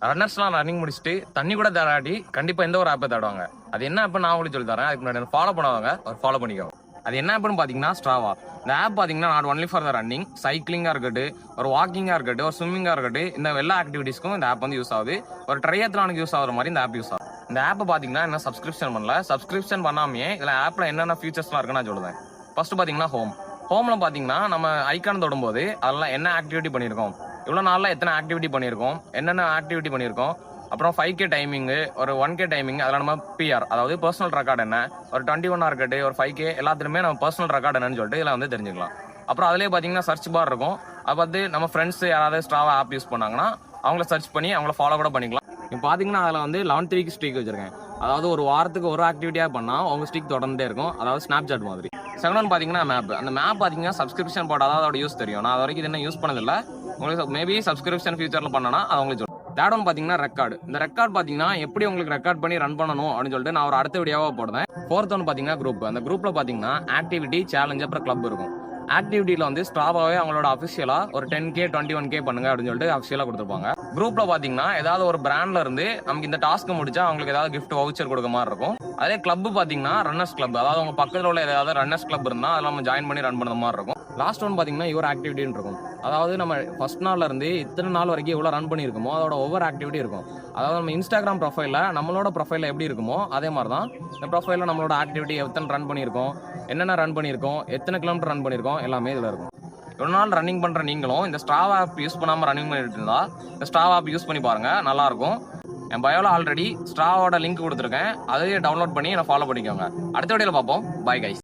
ரன்னர்ஸ்லாம் running முடிச்சுட்டு தண்ணி கூட தாடாடி கண்டிப்பா எந்த ஒரு ஆப்பை தாடுவாங்க. அது என்ன ஆப் நான் உங்களுக்கு சொல்லி தரேன். அதுக்கு முன்னாடி ஃபாலோ பண்ணாதவங்க ஃபாலோ பண்ணிக்கோங்க. அது என்ன ஆப்னு பாத்தீங்கன்னா ஸ்ட்ராவா. இந்த ஆப் பாத்தீங்கன்னா not only for the running, சைக்கிளிங்கா இருக்கட்டும், ஒரு வாக்கிங்கா இருக்கட்டும், ஒரு ஸ்விம்மிங்கா இருக்கட்டும், இந்த எல்லா ஆக்டிவிட்டிஸ்க்கும் இந்த ஆப் வந்து யூஸ் ஆகுது. ஒரு ட்ரையத்லானுக்கு யூஸ் ஆகுற மாதிரி இந்த ஆப் யூஸ் ஆகுது. இந்த ஆப்பை பாத்தீங்கன்னா என்ன சப்ஸ்கிரிப்ஷன் பண்ணல. சப்ஸ்கிரிப்ஷன் பண்ணாமே இதுல ஆப்ல என்னென்ன ஃபீச்சர்ஸ்லாம் இருக்குன்னு நான் சொல்லுவேன். ஃபர்ஸ்ட் பாத்தீங்கன்னா ஹோம்ல பாத்தீங்கன்னா நம்ம ஐக்கான் தொடும்போது அதெல்லாம் என்ன ஆக்டிவிட்டி பண்ணியிருக்கோம், இவ்வளோ நாளில் எத்தனை ஆக்டிவிட்டி பண்ணியிருக்கோம், என்னென்ன ஆக்டிவிட்டி பண்ணியிருக்கோம், அப்புறம் 5K டைமிங்கு, ஒரு 1K டைமிங், அதெல்லாம் நம்ம PR, அதாவது பர்சனல் ரெக்கார்டு என்ன, ஒரு 21 இருக்கட்டு, ஒரு 5K எல்லாத்துலையுமே நம்ம பர்சனல் ரெக்கார்டு என்னன்னு சொல்லிட்டு இதில் வந்து தெரிஞ்சுக்கலாம். அப்புறம் அதிலே பார்த்தீங்கன்னா சர்ச் பார் இருக்கும். அது பார்த்து நம்ம ஃப்ரெண்ட்ஸ் யாராவது ஸ்ட்ராவா ஆப் யூஸ் பண்ணாங்கன்னா அவங்கள சர்ச் பண்ணி அவங்கள ஃபாலோ கூட பண்ணிக்கலாம். இப்போ பார்த்தீங்கன்னா அதில் வந்து 11 வீக் ஸ்ட்ரீக் வச்சிருக்கேன். அதாவது ஒரு வாரத்துக்கு ஒரு ஆக்டிவிட்டியாக பண்ணால் அவங்க ஸ்ட்ரீக் தொடர்ந்துட்டே இருக்கும். அதாவது ஸ்னாப்சாட் மாதிரி. செகண்ட் ஒன் பார்த்தீங்கன்னா மேப். அந்த மேப் பார்த்தீங்கன்னா சப்ஸ்கிரிப்ஷன் போட்டால் தான் அதோட யூஸ் தெரியும். நான் அது வரைக்கும் இது என்ன யூஸ் பண்ணதில்லை. உங்களுக்கு மேபி சப்ஸ்கிரிப்ஷன் ஃபியூச்சரில் பண்ணனா அது உங்களுக்கு சொல்லுங்கள். தேர்ட் ஒன் பார்த்தீங்கன்னா ரெக்கார்டு. இந்த ரெக்கார்ட் பார்த்தீங்கன்னா எப்படி உங்களுக்கு ரெக்கார்ட் பண்ணி ரன் பண்ணணும் அப்படின்னு சொல்லிட்டு நான் ஒரு அடுத்த வீடியோவாக போடுறேன். ஃபோர்த் ஒன் பார்த்தீங்கன்னா குரூப். அந்த குரூப்பில் பார்த்தீங்கன்னா ஆக்டிவிட்டி, சேலஞ்ச், அப்புறம் கிளப் இருக்கும். ஆக்டிவிட்டியில் வந்து ஸ்ட்ராவாவே அவங்களோட அஃபிஷியலாக ஒரு 10K 21K பண்ணுங்க அப்படின்னு சொல்லிட்டு அஃபிஷியலாக கொடுத்துருப்பாங்க. குரூப்பில் பார்த்தீங்கன்னா ஏதாவது ஒரு பிராண்ட்ல இருந்து நமக்கு இந்த டாஸ்க்கு முடிச்சா அவங்களுக்கு ஏதாவது கிஃப்ட் வவுச்சர் கொடுக்க மாதிரி இருக்கும். அதே கிளப் பார்த்தீங்கன்னா ரன்னர்ஸ் கிளப், அதாவது உங்க பக்கத்தில் உள்ள ஏதாவது ரன்னர்ஸ் கிளப் இருந்தால் அதில் நம்ம ஜாயின் பண்ணி ரன் பண்ணுற மாதிரி இருக்கும். லாஸ்ட் ஒன் பார்த்தீங்கன்னா யுவர் ஆக்டிவிட்டின்னு இருக்கும். அதாவது நம்ம ஃபர்ஸ்ட் நாள்ல இருந்து இத்தனை நாள் வரைக்கும் எவ்வளோ ரன் பண்ணியிருக்கோமோ அதோட ஒவ்வொரு ஆக்டிவிட்டி இருக்கும். அதாவது நம்ம இன்ஸ்டாகிராம் ப்ரொஃபைலில் நம்மளோட ப்ரொஃபைலில் எப்படி இருக்குமோ அதே மாதிரி தான் இந்த ப்ரொஃபைலில் நம்மளோட ஆக்டிவிட்டி எத்தனை ரன் பண்ணியிருக்கோம், என்னென்ன ரன் பண்ணியிருக்கோம், எத்தனை கிலோமீட்டர் ரன் பண்ணியிருக்கோம் எல்லாமே இதில் இருக்கும். ஒரு நாள் ரன்னிங் பண்ணுற நீங்களும் இந்த ஸ்ட்ராவா ஆப் யூஸ் பண்ணாமல் ரன்னிங் பண்ணிட்டு இருந்தா இந்த ஸ்ட்ராவா ஆப் யூஸ் பண்ணி பாருங்க, நல்லாயிருக்கும். என் பயோவில் ஆல்ரெடி ஸ்ட்ராவோட லிங்க் கொடுத்துருக்கேன், அதையே டவுன்லோட் பண்ணி என்னை ஃபாலோ பண்ணிக்கோங்க. அடுத்த வீடியோவில் பார்ப்போம். Bye guys.